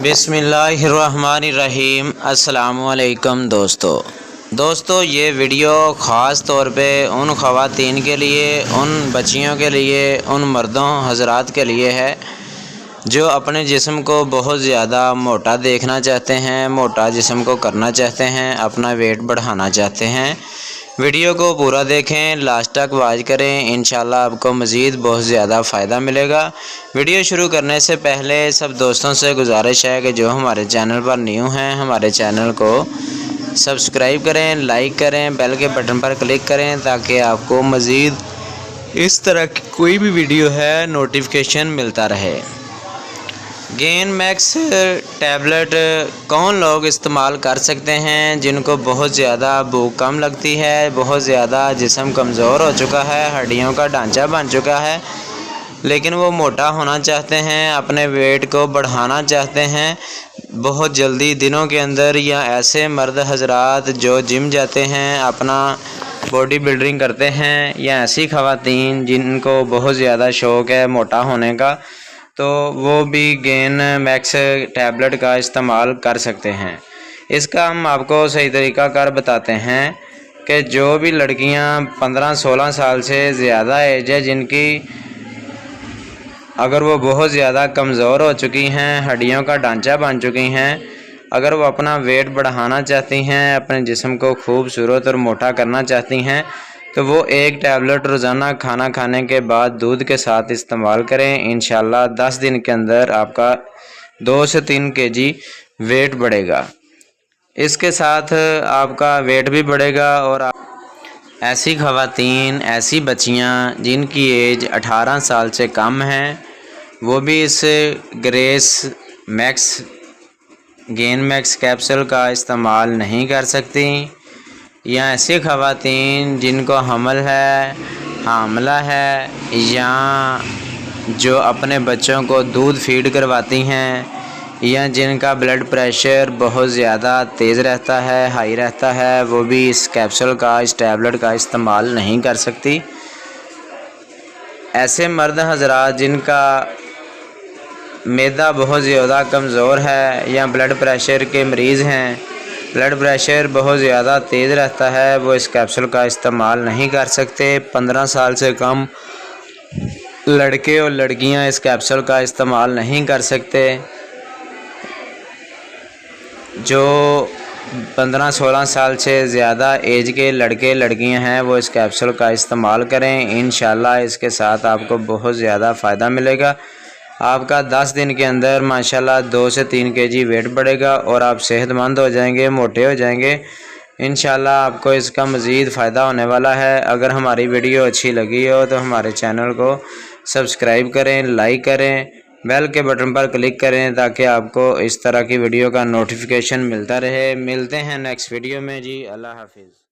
बिस्मिल्लाहिर्रहमानिर्रहीम। अस्सलामुअलैकुम दोस्तों, ये वीडियो ख़ास तौर पे उन ख़वातीन के लिए, उन बच्चियों के लिए, उन मर्दों हज़रात के लिए है जो अपने जिस्म को बहुत ज़्यादा मोटा देखना चाहते हैं, मोटा जिस्म को करना चाहते हैं, अपना वेट बढ़ाना चाहते हैं। वीडियो को पूरा देखें, लास्ट तक वॉच करें, इंशाल्लाह आपको मज़ीद बहुत ज़्यादा फ़ायदा मिलेगा। वीडियो शुरू करने से पहले सब दोस्तों से गुजारिश है कि जो हमारे चैनल पर न्यू हैं हमारे चैनल को सब्सक्राइब करें, लाइक करें, बेल के बटन पर क्लिक करें ताकि आपको मज़ीद इस तरह की कोई भी वीडियो है नोटिफिकेशन मिलता रहे। गेन मैक्स टैबलेट कौन लोग इस्तेमाल कर सकते हैं जिनको बहुत ज़्यादा भूख कम लगती है, बहुत ज़्यादा जिस्म कमज़ोर हो चुका है, हड्डियों का ढांचा बन चुका है, लेकिन वो मोटा होना चाहते हैं, अपने वेट को बढ़ाना चाहते हैं बहुत जल्दी दिनों के अंदर, या ऐसे मर्द हज़रात जो जिम जाते हैं, अपना बॉडी बिल्डिंग करते हैं, या ऐसी ख़वातीन जिनको बहुत ज़्यादा शौक़ है मोटा होने का, तो वो भी गेन मैक्स टैबलेट का इस्तेमाल कर सकते हैं। इसका हम आपको सही तरीका कार बताते हैं कि जो भी लड़कियां 15-16 साल से ज़्यादा एज है जिनकी, अगर वो बहुत ज़्यादा कमज़ोर हो चुकी हैं, हड्डियों का ढांचा बन चुकी हैं, अगर वो अपना वेट बढ़ाना चाहती हैं, अपने जिस्म को खूबसूरत और मोटा करना चाहती हैं, तो वो एक टैबलेट रोज़ाना खाना खाने के बाद दूध के साथ इस्तेमाल करें। इंशाल्लाह 10 दिन के अंदर आपका 2 से 3 kg वेट बढ़ेगा। इसके साथ आपका वेट भी बढ़ेगा। और ऐसी ख़वातीन, ऐसी बच्चियां जिनकी एज 18 साल से कम है, वो भी इस गेन मैक्स कैप्सूल का इस्तेमाल नहीं कर सकती, या ऐसी ख़वातीन जिनको हामला है, या जो अपने बच्चों को दूध फीड करवाती हैं, या जिनका ब्लड प्रेशर बहुत ज़्यादा तेज़ रहता है, हाई रहता है, वो भी इस कैप्सूल का, इस टैबलेट का इस्तेमाल नहीं कर सकती। ऐसे मर्द हज़रात जिनका मैदा बहुत ज़्यादा कमज़ोर है, या ब्लड प्रेशर के मरीज़ हैं, ब्लड प्रेशर बहुत ज़्यादा तेज़ रहता है, वो इस कैप्सूल का इस्तेमाल नहीं कर सकते। 15 साल से कम लड़के और लड़कियां इस कैप्सूल का इस्तेमाल नहीं कर सकते। जो 15-16 साल से ज़्यादा एज के लड़के लड़कियां हैं वो इस कैप्सूल का इस्तेमाल करें। इंशाल्लाह इसके साथ आपको बहुत ज़्यादा फ़ायदा मिलेगा। आपका 10 दिन के अंदर माशाल्लाह 2 से 3 kg वेट बढ़ेगा और आप सेहतमंद हो जाएंगे, मोटे हो जाएंगे। इंशाल्लाह आपको इसका मज़ीद फ़ायदा होने वाला है। अगर हमारी वीडियो अच्छी लगी हो तो हमारे चैनल को सब्सक्राइब करें, लाइक करें, बेल के बटन पर क्लिक करें ताकि आपको इस तरह की वीडियो का नोटिफिकेशन मिलता रहे। मिलते हैं नेक्स्ट वीडियो में जी। अल्लाह हाफिज़।